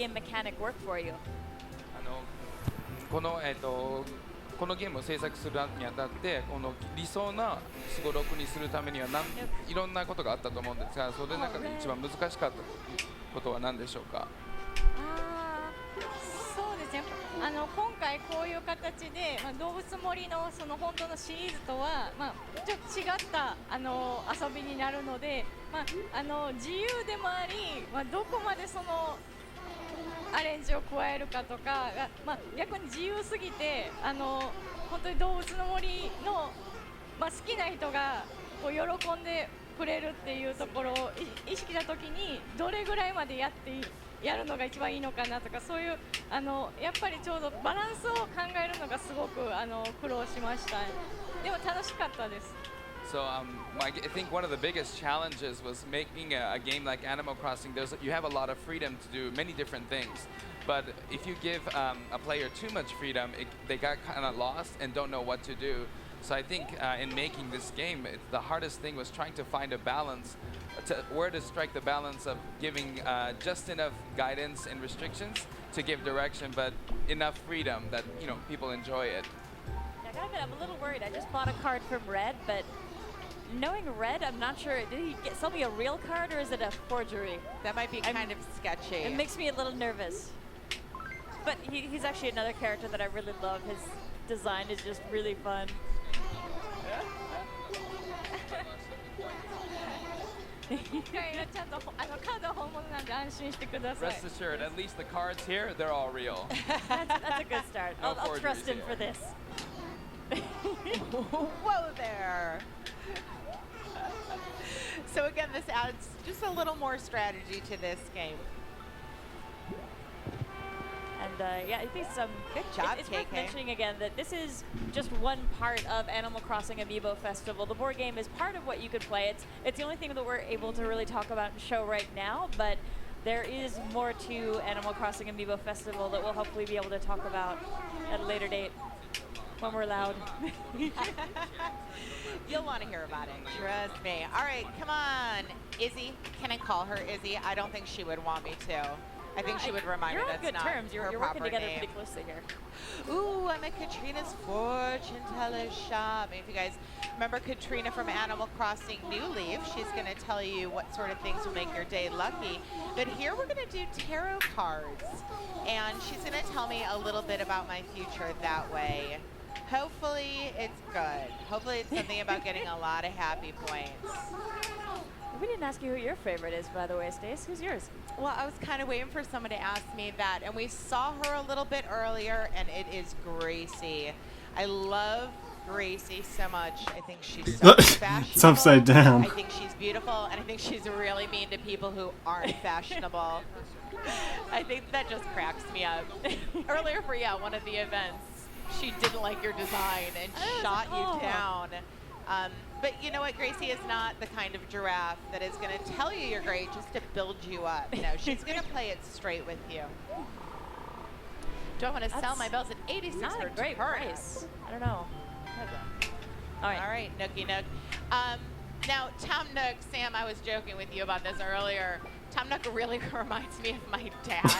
game mechanic work for you? あのこのこのゲームを制作するにあたってこの理想なすごろくにするためにはいろんなことがあったと思うんですが、それの中で一番難しかったことは何でしょうか？そうですね。今回こういう形で、動物森のその本当のシリーズとは、ちょっと違った遊びになるので、自由でもあり、どこまでそのアレンジを加えるかとかが、逆に自由すぎて本当に動物の森の、好きな人がこう喜んでくれるっていうところを意識したときにどれぐらいまでやるのが一番いいのかなとか、そういうやっぱりちょうどバランスを考えるのがすごく苦労しました。でも楽しかったです。So I think one of the biggest challenges was making a game like Animal Crossing. You have a lot of freedom to do many different things, but if you give a player too much freedom, they got kind of lost and don't know what to do. So I think in making this game, the hardest thing was trying to find a balance, where to strike the balance of giving just enough guidance and restrictions to give direction, but enough freedom that people enjoy it. I gotta admit, I'm a little worried. I just bought a card from Red, but knowing Red, I'm not sure. Did he sell me a real card or is it a forgery? That might be kind of sketchy. It makes me a little nervous. But he's actually another character that I really love. His design is just really fun. Rest assured, at least the cards here, they're all real. That's a good start. No I'll trust him here. for this. Whoa there. So again, this adds just a little more strategy to this game. And yeah, I think good job, it's worth KK. mentioning again that this is just one part of Animal Crossing Amiibo Festival. The board game is part of what you could play. It's the only thing that we're able to really talk about and show right now, but there is more to Animal Crossing Amiibo Festival that we'll hopefully be able to talk about at a later date when we're loud. You'll want to hear about it, trust me. All right, come on. Izzy, can I call her Izzy? I don't think she would want me to. I think she would remind You're me on that's good not terms. You're her working proper together name. pretty closely here. Ooh, I'm at Katrina's fortune teller shop. If you guys remember Katrina from Animal Crossing New Leaf, she's going to tell you what sort of things will make your day lucky. But here we're going to do tarot cards, and she's going to tell me a little bit about my future that way. Hopefully it's good. Hopefully it's something about getting a lot of happy points. We didn't ask you who your favorite is, by the way, Stace. Who's yours? Well, I was kind of waiting for someone to ask me that, and we saw her a little bit earlier, and it is Gracie. I love Gracie so much. I think she's so fashionable. It's upside down. I think she's beautiful, and I think she's really mean to people who aren't fashionable. I think that just cracks me up. Earlier for one of the events, she didn't like your design and shot you down. But you know what? Gracie is not the kind of giraffe that is going to tell you you're great just to build you up. No, she's going to play it straight with you. Do I want to sell my bells at 86 not for a great Turner? price. I don't know. All right, Nookie Nook. Now, Tom Nook, Sam, I was joking with you about this earlier. Tom Nook really reminds me of my dad.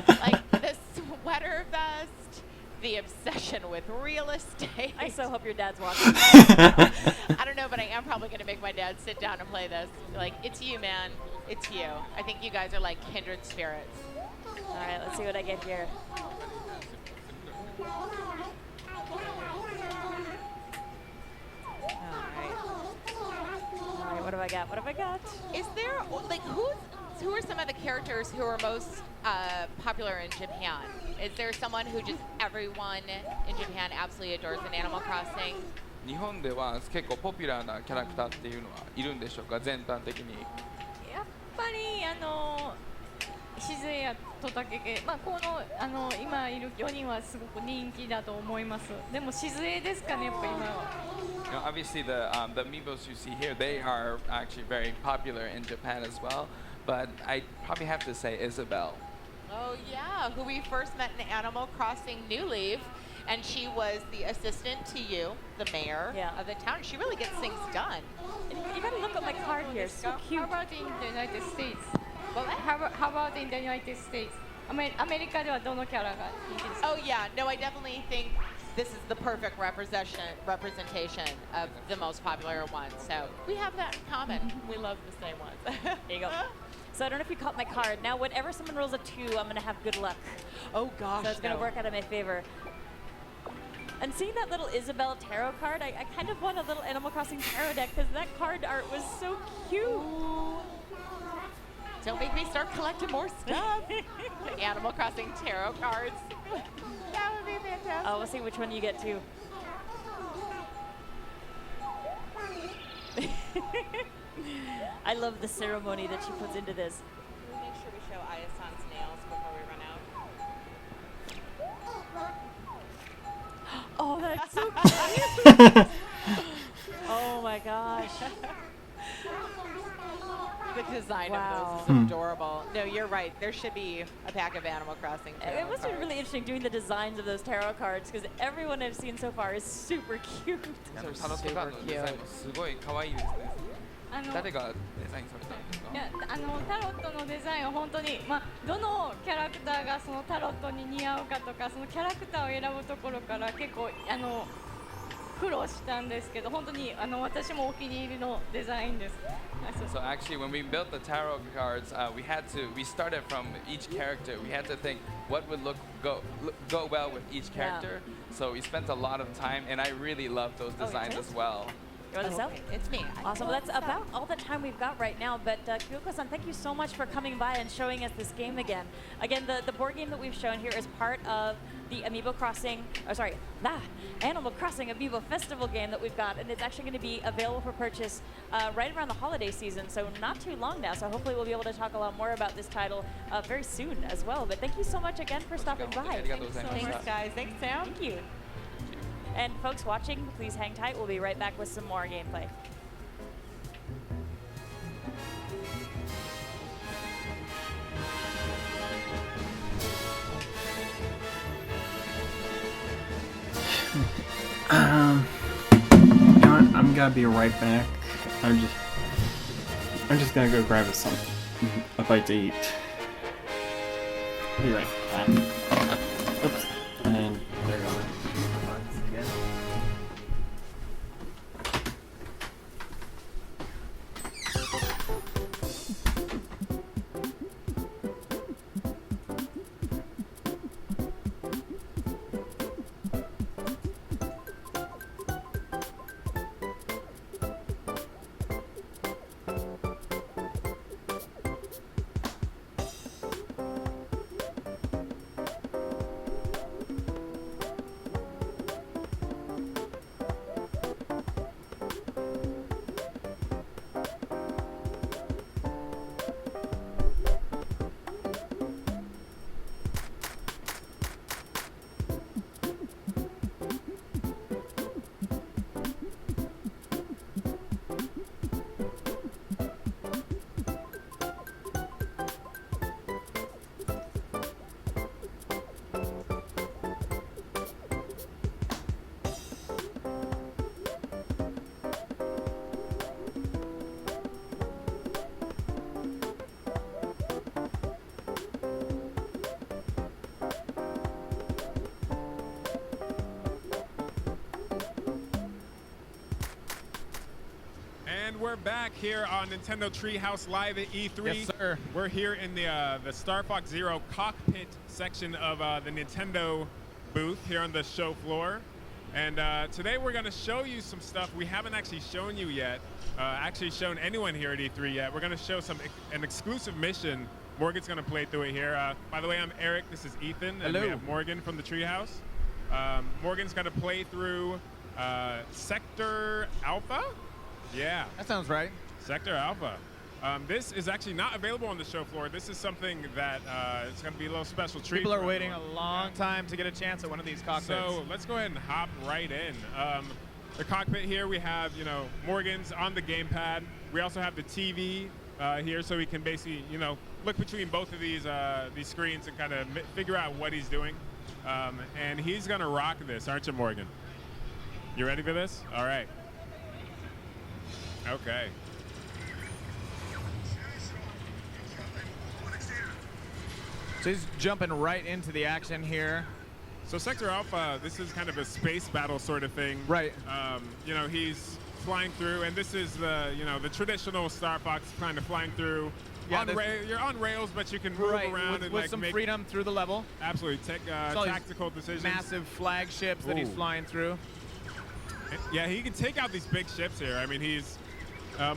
Like the sweater vest, the obsession with real estate. I so hope your dad's watching. I don't know, but I am probably going to make my dad sit down and play this. Like, it's you, man. It's you. I think you guys are like kindred spirits. All right, let's see what I get here. All right, what have I got? What have I got? Is there, like, who are some of the characters who are most popular in Japan? Is there someone who just everyone in Japan absolutely adores in Animal Crossing? 日本では結構ポピュラーなキャラクターっていうのはいるんでしょうか、全般的に。やっぱり静江と竹家、この今いる4人はすごく人気だと思います。でも静江ですかね、やっぱ今は。Obviously, the amiibos you see here, they are actually very popular in Japan as well. But I probably have to say Isabel. Oh yeah, who we first met in Animal Crossing New Leaf, and she was the assistant to you, the mayor of the town. She really gets things done. You gotta look at my card here. So cute. How about in the United States? How about in the United States? アメリカではどのキャラが人気ですか？ Oh yeah, no, I definitely think this is the perfect representation of the most popular ones. So we have that in common. We love the same ones. There you go. So I don't know if you caught my card. Now, whenever someone rolls a 2, I'm going to have good luck. Oh gosh. So it's going to no. work out in my favor. And seeing that little Isabelle tarot card, I kind of want a little Animal Crossing tarot deck because that card art was so cute. Ooh. Don't make me start collecting more stuff. The Animal Crossing tarot cards. That would be fantastic. We'll see which one you get to. I love the ceremony that she puts into this. We'll make sure we show Ayasan's nails before we run out. Oh, that's so cute. Oh my gosh. The design Wow. of those is adorable. No, you're right. There should be a pack of Animal Crossing tarot It must be cards. really interesting doing the designs of those tarot cards because everyone I've seen so far is super cute. タロットカードのデザインもすごい可愛いですね。誰がデザインされたんですか？いやタロットのデザインは本当に、どのキャラクターがそのタロットに似合うかとかそのキャラクターを選ぶところから結構苦労したんですけど本当に私もお気に入りのデザインです。So actually, when we built the tarot cards, we started from each character. We had to think what would go well with each character. So we spent a lot of time, and I really love those designs as well. You want to sell? It's me. Awesome. Well, that's about all the time we've got right now. But Kyoko-san, thank you so much for coming by and showing us this game again. Again, the board game that we've shown here is part of the Amiibo Crossing, Animal Crossing Amiibo Festival game that we've got, and it's actually going to be available for purchase right around the holiday season, so not too long now. So hopefully we'll be able to talk a lot more about this title very soon as well. But thank you so much again for stopping by. Thanks, guys. Thanks, Sam. Thank you. And folks watching, please hang tight. We'll be right back with some more gameplay. You know what? I'm gonna be right back. I'm just gonna go grab a bite to eat. Be right back. Oops. And there we go. Again. We're back here on Nintendo Treehouse Live at E3. Yes, sir. We're here in the Star Fox Zero cockpit section of the Nintendo booth here on the show floor. And today we're going to show you some stuff we haven't actually shown you yet, actually shown anyone here at E3 yet. We're going to show an exclusive mission. Morgan's going to play through it here. By the way, I'm Eric. This is Ethan. And Hello. we have Morgan from the Treehouse. Morgan's going to play through Sector Alpha. Yeah. That sounds right. Sector Alpha. This is actually not available on the show floor. This is something that it's going to be a little special treat. People are for waiting a everyone. long time to get a chance at one of these cockpits. So let's go ahead and hop right in. The cockpit here, we have, Morgan's on the gamepad. We also have the TV here, so we can basically, look between both of these screens and kind of figure out what he's doing. And he's going to rock this, aren't you, Morgan? You ready for this? All right. Okay. So he's jumping right into the action here. So Sector Alpha, this is kind of a space battle sort of thing. Right. You know, he's flying through, and this is the, you know, the traditional Star Fox kind of flying through. Yeah, you're on rails, but you can move around with, and with like some make freedom through the level. absolutely all these tactical decisions. Massive flagships that he's Ooh. flying through. Yeah, he can take out these big ships here. I mean, he's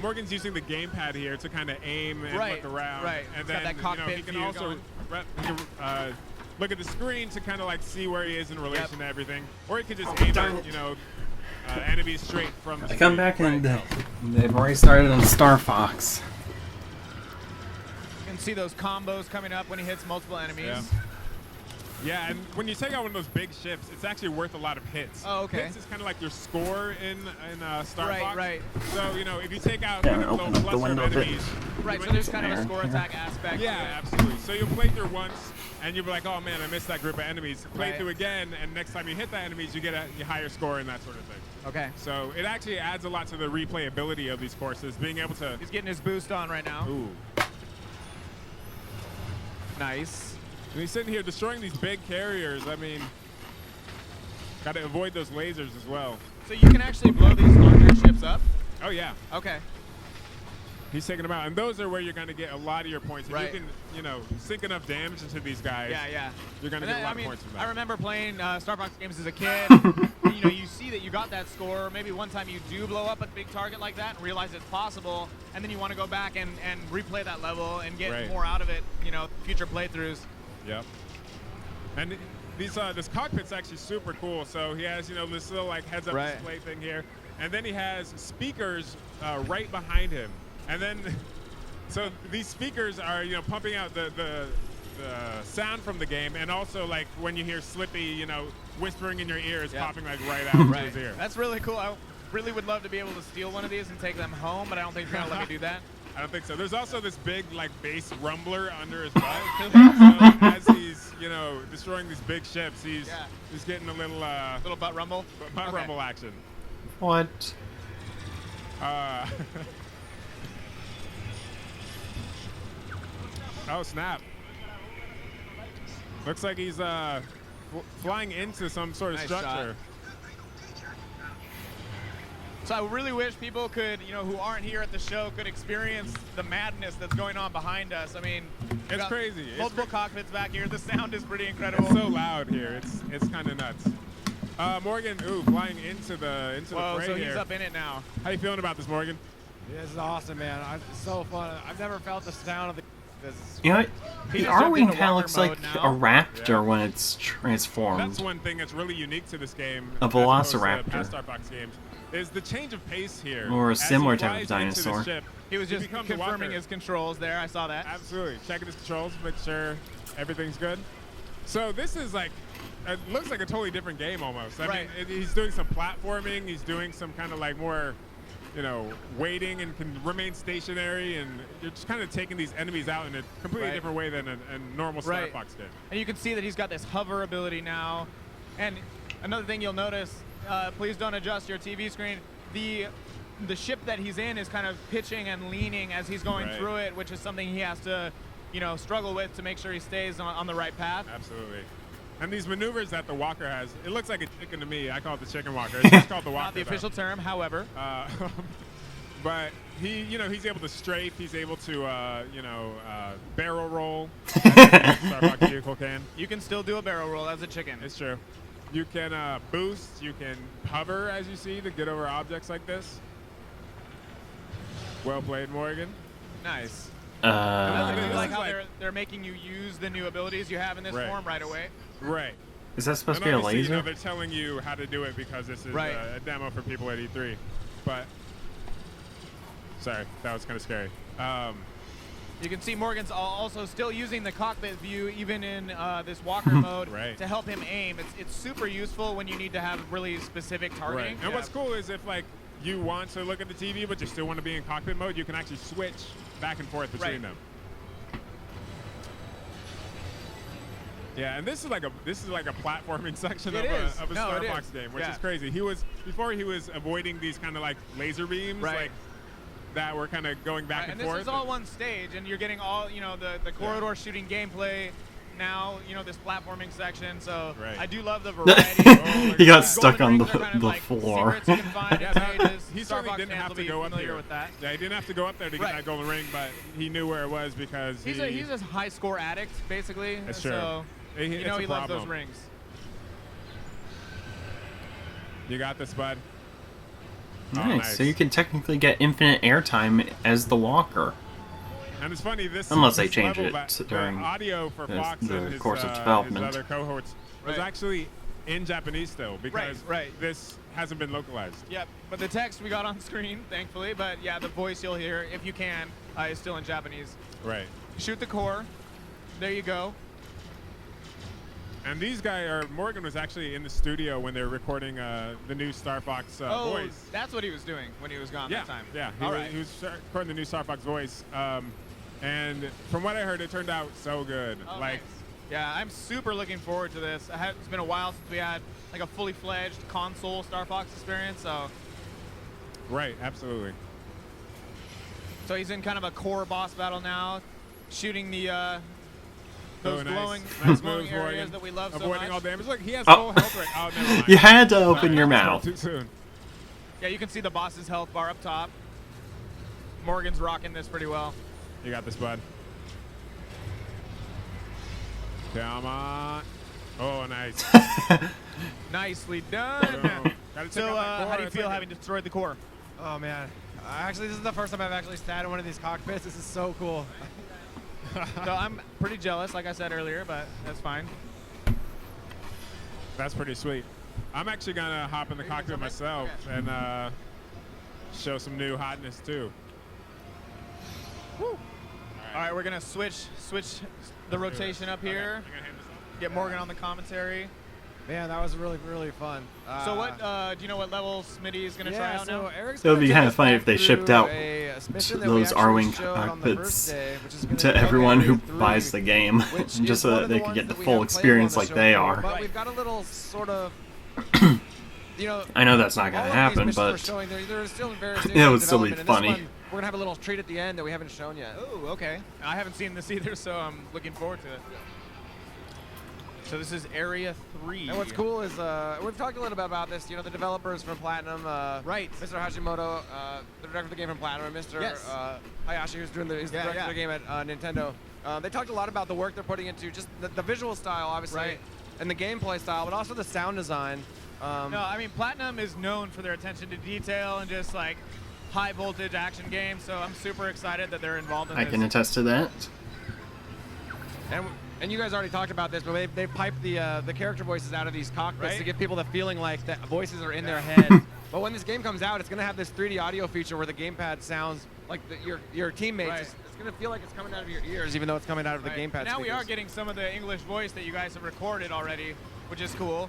Morgan's using the gamepad here to kind of aim and Right, look around. right. And It's got then that cockpit he can view also going. look at the screen to kind of like see where he is in relation Yep. to everything, or he could just aim at, you know, enemies straight from the I come screen. back and they've already started on Star Fox. You can see those combos coming up when he hits multiple enemies. Yeah. Yeah, and when you take out one of those big ships, it's actually worth a lot of hits. Oh, okay. Hits is kind of like your score in Star Right, Fox. right. So, you know, if you take out Yeah, kind of open those up the cluster window of a bit. enemies, Right, you so there's might- kind of a There, score yeah. attack aspect. yeah, to it. absolutely. So you'll play through once, and you'll be like, oh man, I missed that group of enemies. Play Right. through again, and next time you hit that enemies, you get a higher score and that sort of thing. Okay. So it actually adds a lot to the replayability of these courses, being able to. He's getting his boost on right now. Ooh. Nice. And he's sitting here destroying these big carriers. I mean, got to avoid those lasers as well. So you can actually blow these larger ships up? Oh yeah. Okay. He's taking them out, and those are where you're going to get a lot of your points. If Right. you can, you know, sink enough damage into these guys, Yeah, yeah. you're going to And get a then, lot I mean, of points from that. I remember playing Star Fox games as a kid. You know, you see that you got that score. Maybe one time you do blow up a big target like that and realize it's possible, and then you want to go back and replay that level and get Right. more out of it. You know, future playthroughs. Yep. And these this cockpit's actually super cool. So he has, you know, this little like heads-up Right. display thing here, and then he has speakers right behind him, and then so these speakers are, you know, pumping out the sound from the game, and also like when you hear Slippy, you know, whispering in your ear, is Yeah. popping like right out of his ear. That's really cool. I really would love to be able to steal one of these and take them home, but I don't think they're gonna let me do that. I don't think so. There's also this big like bass rumbler under his butt. So as he's, you know, destroying these big ships, he's getting a little Little butt rumble. butt Okay. rumble action. What? Oh snap! Looks like he's flying into some sort of Nice structure. So I really wish people could, you know, who aren't here at the show, could experience the madness that's going on behind us. I mean, we It's got crazy. It's Multiple cockpits back here. The sound is pretty incredible. It's so loud here. It's kind of nuts. Morgan, flying into the Whoa, fray so here. he's up in it now. How you feeling about this, Morgan? Yeah, this is awesome, man. It's so fun. I've never felt the sound of the. This. You know what? He The just jumped R-Wing into kind of walker looks like mode a now. raptor Yeah. when it's transformed. That's one thing that's really unique to this game. A as opposed to velociraptor. past Star Fox games is the change of pace here. Or a As he similar type of flies into the dinosaur. ship, He was just becomes a confirming walker. his controls there. I saw that. Absolutely. Checking his controls, make sure everything's good. So this is like, it looks like a totally different game almost. I Right. mean, he's doing some platforming. He's doing some kind of like more, you know, waiting and can remain stationary. And you're just kind of taking these enemies out in a completely Right. different way than a normal Star Right. Fox did. And you can see that he's got this hover ability now. And another thing you'll notice, please don't adjust your TV screen. The ship that he's in is kind of pitching and leaning as he's going Right. through it, which is something he has to, you know, struggle with to make sure he stays on the right path. Absolutely. And these maneuvers that the walker has, it looks like a chicken to me. I call it the chicken walker. It's just called the walker. Not the though. official term, however. But he's able to strafe. He's able to, barrel roll. As Star Fox vehicle can. You can still do a barrel roll as a chicken. It's true. You can boost. You can hover, as you see, to get over objects like this. Well played, Morgan. Nice. This I is like how like- they're making you use the new abilities you have in this Right. form right away. Right. Is that supposed And to be a obviously, laser? they're telling you how to do it because this is Right. a demo for people at E3. But sorry, that was kind of scary. You can see Morgan's also still using the cockpit view even in this walker mode Right. to help him aim. It's super useful when you need to have really specific targeting. Right. And what's cool is if like you want to look at the TV but you still want to be in cockpit mode, you can actually switch back and forth between Right. them. Yeah, and this is like a platforming section It of is. a No, Star it Fox is. game, which Yeah. is crazy. Before he was avoiding these kind of like laser beams, Right. like that were kind of going back Right, and and forth. this is all one stage, and you're getting all, you know, the corridor shooting gameplay, now, you know, this platforming section. So Right. I do love the variety. He got Golden stuck on rings are kind of the like floor. secrets you can find in Yeah, stages. he Star certainly Fox didn't fans have will to be go up familiar there. with that. Yeah, he didn't have to go up there to get Right. that golden ring, but he knew where it was because He's a high score addict, basically. That's true. So He- you it's know a he loves those problem. rings. You got this, bud. Nice. So you can technically get infinite airtime as the walker. And it's funny, this Unless they this change level, it the during audio for Fox the and his, course of his development. other cohorts was Right. actually in Japanese still because right. this hasn't been localized. Yep. But the text we got on screen, thankfully. But yeah, the voice you'll hear, if you can, is still in Japanese. Right. Shoot the core. There you go. And these guys, Morgan was actually in the studio when they were recording the new Star Fox voice. That's what he was doing when he was gone Yeah, that time. yeah. All right. He was recording the new Star Fox voice. And from what I heard, it turned out so good. Oh, like, nice. Yeah, I'm super looking forward to this. It's been a while since we had like a fully fledged console Star Fox experience, so right, absolutely. he's in kind of a core boss battle now, shooting the those Oh, nice. glowing, Nice glowing moves, areas Morgan. that we love so Avoiding much. all damage. Look, he has Oh. full health right. Oh, never mind. You had to open your Sorry, mouth. Too soon. Yeah, you can see the boss's health bar up top. Morgan's rocking this pretty well. You got this, bud. Come on. Oh, nice. Nicely Boom. done. Gotta check So, out that core. how do you It's feel like having destroyed the core? Oh man, actually this is the first time I've actually sat in one of these cockpits. This is so cool. So I'm pretty jealous, like I said earlier, but that's fine. That's pretty sweet. I'm actually gonna hop in the cockpit myself and show some new hotness too. All right, we're gonna switch the rotation up here. Okay, I'm gonna hand this off. Get Morgan on the commentary. Man, that was really fun. So what? Do you know what level Smitty is gonna try yeah, out so now? Eric's It would gonna be take kinda us funny back if they shipped through out a mission that those we R-Wing actually showed on the cockpits first day, which is gonna to be everyone who Area 3, buys the game, which just is so one that of they the could get ones the that we full haven't played on experience the like show they before, are. But we've got a little sort of, you know. I know that's not all gonna of these happen, missions we're but showing, they're still in various it stages of would still be development, and funny. this one, we're gonna have a little treat at the end that we haven't shown yet. Oh, okay. I haven't seen this either, so I'm looking forward to it. So this is Area 3. And what's cool is we've talked a little bit about this. You know, the developers from Platinum, Right. Mr. Hashimoto, the director of the game from Platinum, and Mr. Yes. Hayashi, who's doing he's the Yeah, director yeah. of the game at Nintendo. They talked a lot about the work they're putting into just the visual style, obviously, Right. and the gameplay style, but also the sound design. No, I mean Platinum is known for their attention to detail and just like high voltage action games. So I'm super excited that they're involved in I this. can attest to that. And you guys already talked about this, but they piped the character voices out of these cockpits Right. to give people the feeling like the voices are in their head. But when this game comes out, it's going to have this 3D audio feature where the gamepad sounds like your teammates. Right. It's going to feel like it's coming out of your ears, even though it's coming out of the Right. gamepad. Now we are speakers. getting some of the English voice that you guys have recorded already, which is cool.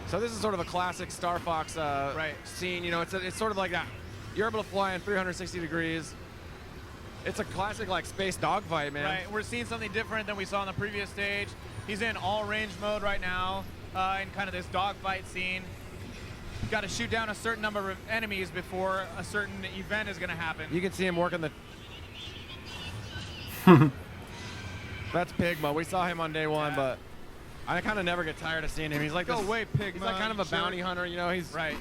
So this is sort of a classic Star Fox Right. scene. You know, it's sort of like that. You're able to fly in 360 degrees. It's a classic like space dogfight, man. Right, we're seeing something different than we saw on the previous stage. He's in all range mode right now, in kind of this dogfight scene. Got to shoot down a certain number of enemies before a certain event is going to happen. You can see him working the. That's Pigma. We saw him on day one, Yeah. but I kind of never get tired of seeing him. He's like Go this, away, Pigma. He's like kind of a Sure. bounty hunter, you know. He's Right.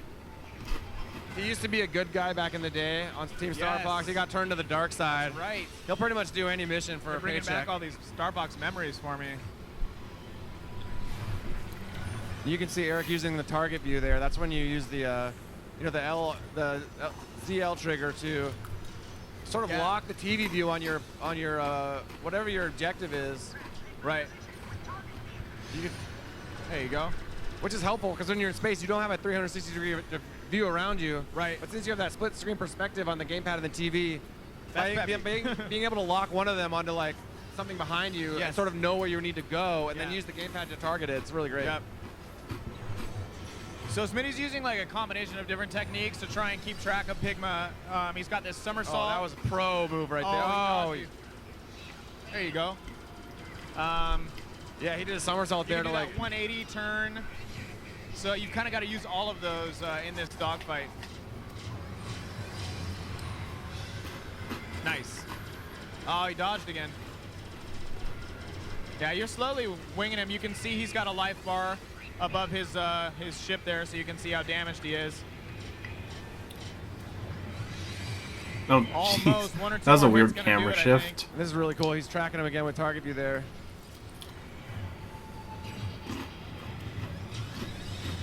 He used to be a good guy back in the day on Team Star Yes. Fox. He got turned to the dark side. Right. He'll pretty much do any mission for You're a bringing paycheck. back all these Star Fox memories for me. You can see Eric using the target view there. That's when you use the, the ZL trigger to sort of Yeah. lock the TV view on your whatever your objective is. Right. There you go. Which is helpful because when you're in space, you don't have a 360-degree view around you. Right. But since you have that split-screen perspective on the gamepad and the TV, That's by peppy. being able to lock one of them onto like something behind you Yes. and sort of know where you need to go, and then Yeah. use the gamepad to target it, it's really great. Yep. So Smitty's using like a combination of different techniques to try and keep track of Pigma. He's got this somersault. Oh, that was a pro move right there. Oh, there you go. Yeah, he did a somersault You there can to do like. that 180 turn. So you've kind of got to use all of those in this dogfight. Nice. Oh, he dodged again. Yeah, you're slowly winging him. You can see he's got a life bar above his ship there, so you can see how damaged he is. Oh, Almost jeez. one or two That was a more hits weird gonna do camera it, I think. shift. This is really cool. He's tracking him again with target view there.